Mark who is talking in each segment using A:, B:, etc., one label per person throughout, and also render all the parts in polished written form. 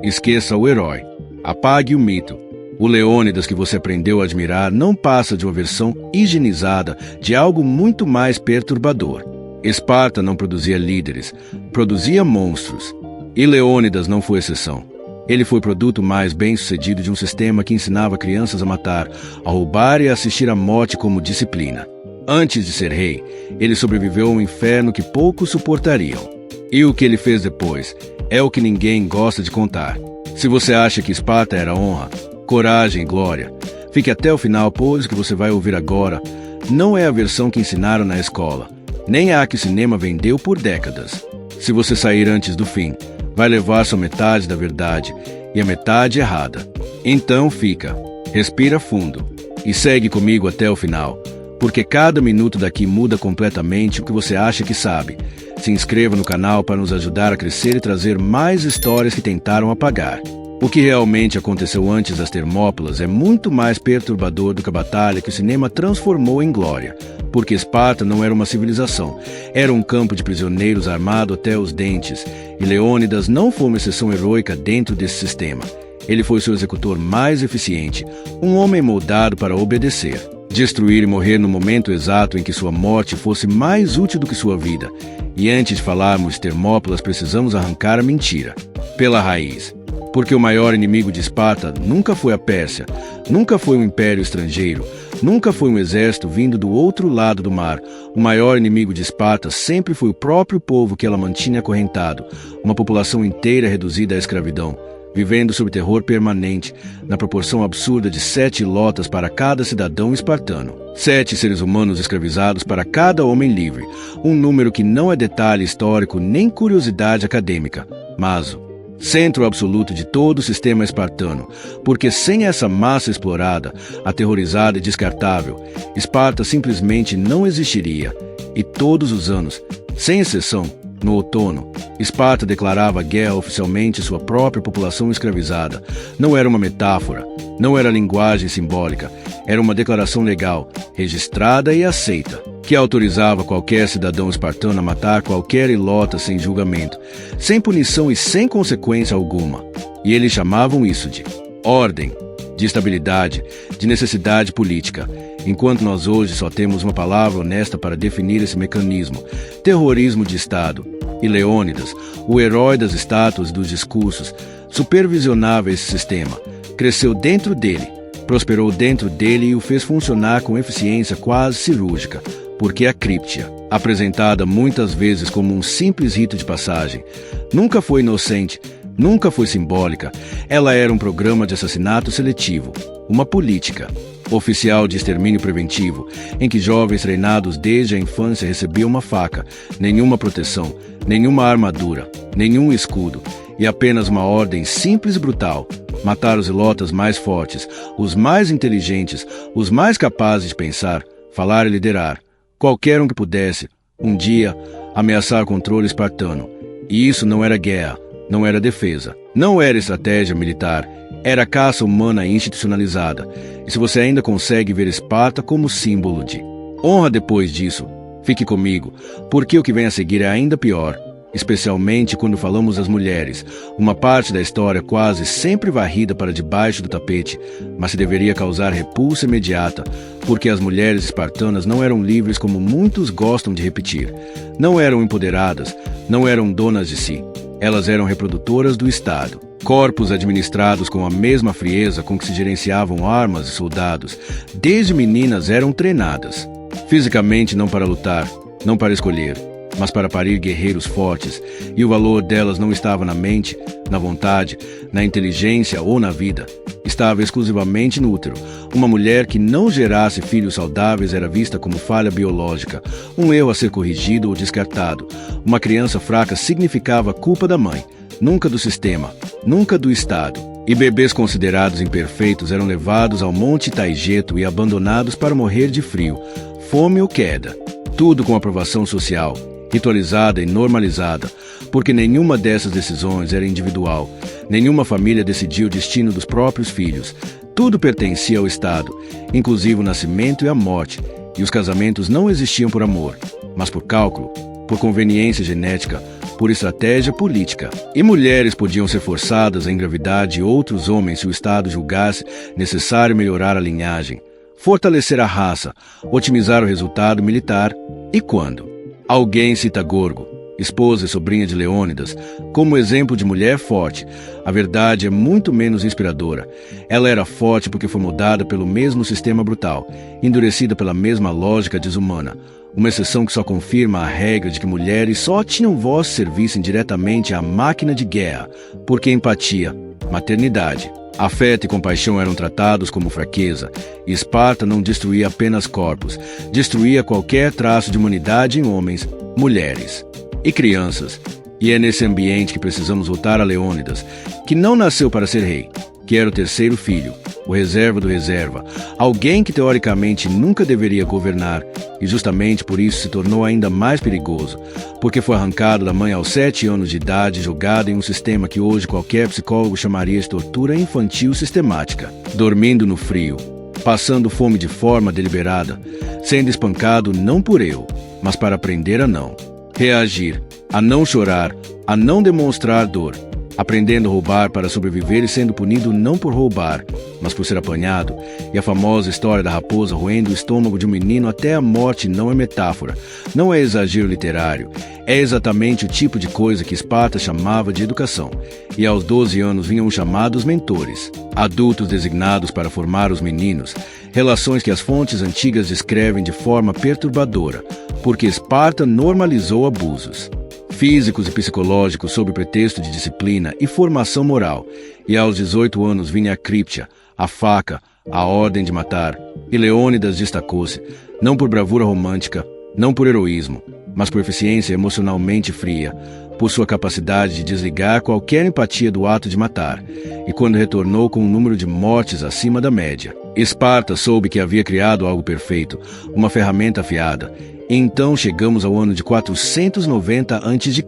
A: Esqueça o herói. Apague o mito. O Leônidas que você aprendeu a admirar não passa de uma versão higienizada de algo muito mais perturbador. Esparta não produzia líderes, produzia monstros. E Leônidas não foi exceção. Ele foi o produto mais bem-sucedido de um sistema que ensinava crianças a matar, a roubar e a assistir à morte como disciplina. Antes de ser rei, ele sobreviveu a um inferno que poucos suportariam. E o que ele fez depois é o que ninguém gosta de contar. Se você acha que Esparta era honra, coragem e glória, fique até o final, pois o que você vai ouvir agora não é a versão que ensinaram na escola, nem a que o cinema vendeu por décadas. Se você sair antes do fim, vai levar sua metade da verdade e a metade errada. Então fica, respira fundo e segue comigo até o final, porque cada minuto daqui muda completamente o que você acha que sabe. Se inscreva no canal para nos ajudar a crescer e trazer mais histórias que tentaram apagar. O que realmente aconteceu antes das Termópilas é muito mais perturbador do que a batalha que o cinema transformou em glória. Porque Esparta não era uma civilização, era um campo de prisioneiros armado até os dentes. E Leônidas não foi uma exceção heróica dentro desse sistema. Ele foi seu executor mais eficiente, um homem moldado para obedecer. Destruir e morrer no momento exato em que sua morte fosse mais útil do que sua vida. E antes de falarmos de Termópilas, precisamos arrancar a mentira pela raiz. Porque o maior inimigo de Esparta nunca foi a Pérsia, nunca foi um império estrangeiro, nunca foi um exército vindo do outro lado do mar. O maior inimigo de Esparta sempre foi o próprio povo que ela mantinha acorrentado, uma população inteira reduzida à escravidão, vivendo sob terror permanente, na proporção absurda de 7 lotas para cada cidadão espartano. 7 seres humanos escravizados para cada homem livre, um número que não é detalhe histórico nem curiosidade acadêmica, mas o centro absoluto de todo o sistema espartano, porque sem essa massa explorada, aterrorizada e descartável, Esparta simplesmente não existiria. E todos os anos, sem exceção, no outono, Esparta declarava guerra oficialmente à sua própria população escravizada. Não era uma metáfora, não era linguagem simbólica, era uma declaração legal, registrada e aceita, que autorizava qualquer cidadão espartano a matar qualquer ilota sem julgamento, sem punição e sem consequência alguma. E eles chamavam isso de ordem, de estabilidade, de necessidade política, enquanto nós hoje só temos uma palavra honesta para definir esse mecanismo: terrorismo de Estado. E Leônidas, o herói das estátuas e dos discursos, supervisionava esse sistema, cresceu dentro dele, prosperou dentro dele e o fez funcionar com eficiência quase cirúrgica, porque a críptia, apresentada muitas vezes como um simples rito de passagem, nunca foi inocente, nunca foi simbólica. Ela era um programa de assassinato seletivo, uma política oficial de extermínio preventivo, em que jovens treinados desde a infância recebiam uma faca, nenhuma proteção, nenhuma armadura, nenhum escudo, e apenas uma ordem simples e brutal: matar os ilotas mais fortes, os mais inteligentes, os mais capazes de pensar, falar e liderar, qualquer um que pudesse, um dia, ameaçar o controle espartano. E isso não era guerra, não era defesa, não era estratégia militar, era caça humana institucionalizada. E se você ainda consegue ver Esparta como símbolo de honra depois disso, fique comigo, porque o que vem a seguir é ainda pior, especialmente quando falamos das mulheres, uma parte da história quase sempre varrida para debaixo do tapete, mas se deveria causar repulsa imediata, porque as mulheres espartanas não eram livres como muitos gostam de repetir, não eram empoderadas, não eram donas de si, elas eram reprodutoras do Estado. Corpos administrados com a mesma frieza com que se gerenciavam armas e soldados, desde meninas eram treinadas, fisicamente não para lutar, não para escolher, mas para parir guerreiros fortes, e o valor delas não estava na mente, na vontade, na inteligência ou na vida, estava exclusivamente no útero. Uma mulher que não gerasse filhos saudáveis era vista como falha biológica, um erro a ser corrigido ou descartado. Uma criança fraca significava culpa da mãe, nunca do sistema, nunca do Estado. E bebês considerados imperfeitos eram levados ao Monte Taigeto e abandonados para morrer de frio, fome ou queda. Tudo com aprovação social, ritualizada e normalizada, porque nenhuma dessas decisões era individual. Nenhuma família decidia o destino dos próprios filhos. Tudo pertencia ao Estado, inclusive o nascimento e a morte. E os casamentos não existiam por amor, mas por cálculo, por conveniência genética, por estratégia política. E mulheres podiam ser forçadas a engravidar de outros homens se o Estado julgasse necessário melhorar a linhagem, fortalecer a raça, otimizar o resultado militar. E quando alguém cita Gorgo, esposa e sobrinha de Leônidas, como exemplo de mulher forte, a verdade é muito menos inspiradora. Ela era forte porque foi moldada pelo mesmo sistema brutal, endurecida pela mesma lógica desumana, uma exceção que só confirma a regra de que mulheres só tinham voz se servissem diretamente à máquina de guerra, porque empatia, maternidade, afeto e compaixão eram tratados como fraqueza, e Esparta não destruía apenas corpos, destruía qualquer traço de humanidade em homens, mulheres e crianças. E é nesse ambiente que precisamos voltar a Leônidas, que não nasceu para ser rei, que era o terceiro filho, o reserva do reserva, alguém que teoricamente nunca deveria governar, e justamente por isso se tornou ainda mais perigoso, porque foi arrancado da mãe aos 7 anos de idade e jogado em um sistema que hoje qualquer psicólogo chamaria de tortura infantil sistemática, dormindo no frio, passando fome de forma deliberada, sendo espancado não por eu, mas para aprender a não reagir, a não chorar, a não demonstrar dor, aprendendo a roubar para sobreviver e sendo punido não por roubar, mas por ser apanhado. E a famosa história da raposa roendo o estômago de um menino até a morte não é metáfora, não é exagero literário, é exatamente o tipo de coisa que Esparta chamava de educação. E aos 12 anos vinham os chamados mentores, adultos designados para formar os meninos, relações que as fontes antigas descrevem de forma perturbadora, porque Esparta normalizou abusos físicos e psicológicos sob o pretexto de disciplina e formação moral, e aos 18 anos vinha a críptia, a faca, a ordem de matar, e Leônidas destacou-se, não por bravura romântica, não por heroísmo, mas por eficiência emocionalmente fria, por sua capacidade de desligar qualquer empatia do ato de matar, e quando retornou com um número de mortes acima da média. Esparta soube que havia criado algo perfeito, uma ferramenta afiada. Então chegamos ao ano de 490 a.C.,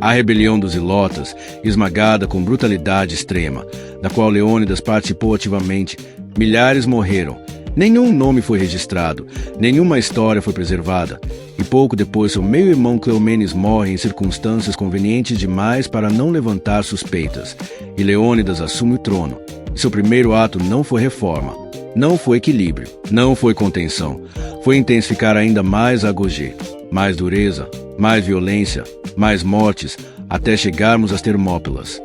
A: a rebelião dos Ilotas, esmagada com brutalidade extrema, da qual Leônidas participou ativamente. Milhares morreram, nenhum nome foi registrado, nenhuma história foi preservada, e pouco depois seu meio-irmão Cleomenes morre em circunstâncias convenientes demais para não levantar suspeitas, e Leônidas assume o trono. Seu primeiro ato não foi reforma, não foi equilíbrio, não foi contenção, foi intensificar ainda mais a agogê, mais dureza, mais violência, mais mortes, até chegarmos às Termópilas.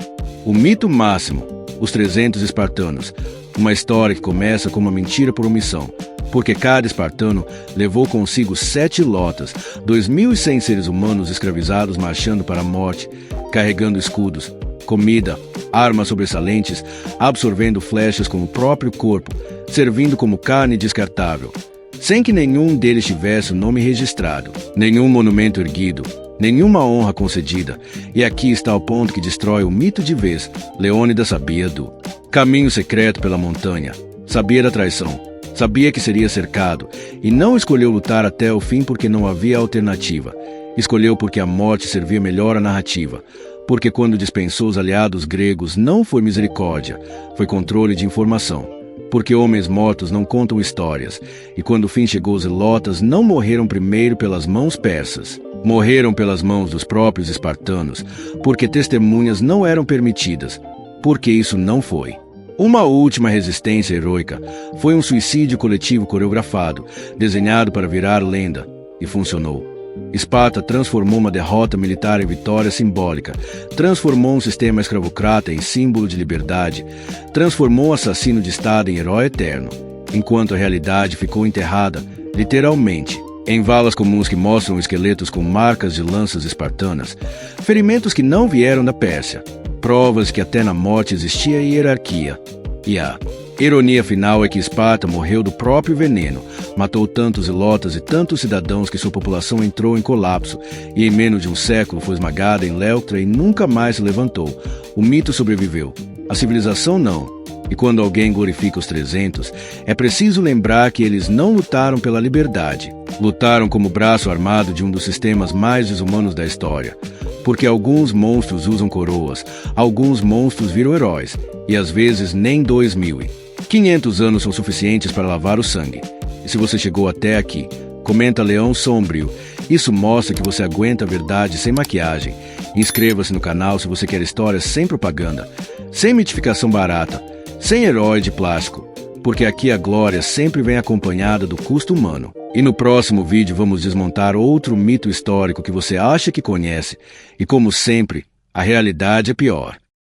A: O mito máximo, os 300 espartanos, uma história que começa com uma mentira por omissão, porque cada espartano levou consigo 7 lotas, 2.100 seres humanos escravizados marchando para a morte, carregando escudos, comida, armas sobressalentes, absorvendo flechas com o próprio corpo, servindo como carne descartável, sem que nenhum deles tivesse o nome registrado, nenhum monumento erguido, nenhuma honra concedida. E aqui está o ponto que destrói o mito de vez. Leônidas sabia do caminho secreto pela montanha, sabia da traição, sabia que seria cercado, e não escolheu lutar até o fim porque não havia alternativa. Escolheu porque a morte servia melhor à narrativa, porque quando dispensou os aliados gregos não foi misericórdia, foi controle de informação. Porque homens mortos não contam histórias, e quando o fim chegou os ilotas não morreram primeiro pelas mãos persas, morreram pelas mãos dos próprios espartanos, porque testemunhas não eram permitidas, porque isso não foi uma última resistência heroica, foi um suicídio coletivo coreografado, desenhado para virar lenda, e funcionou. Esparta transformou uma derrota militar em vitória simbólica, transformou um sistema escravocrata em símbolo de liberdade, transformou o assassino de Estado em herói eterno, enquanto a realidade ficou enterrada, literalmente, em valas comuns que mostram esqueletos com marcas de lanças espartanas, ferimentos que não vieram da Pérsia, provas de que até na morte existia hierarquia. E a ironia final é que Esparta morreu do próprio veneno, matou tantos ilotas e tantos cidadãos que sua população entrou em colapso, e em menos de um século foi esmagada em Leuctra e nunca mais se levantou. O mito sobreviveu, a civilização não. E quando alguém glorifica os 300, é preciso lembrar que eles não lutaram pela liberdade. Lutaram como braço armado de um dos sistemas mais desumanos da história. Porque alguns monstros usam coroas, alguns monstros viram heróis, e às vezes nem 2.500 anos são suficientes para lavar o sangue. E se você chegou até aqui, comenta Leão Sombrio. Isso mostra que você aguenta a verdade sem maquiagem. Inscreva-se no canal se você quer histórias sem propaganda, sem mitificação barata, sem herói de plástico, porque aqui a glória sempre vem acompanhada do custo humano. E no próximo vídeo vamos desmontar outro mito histórico que você acha que conhece, e como sempre, a realidade é pior.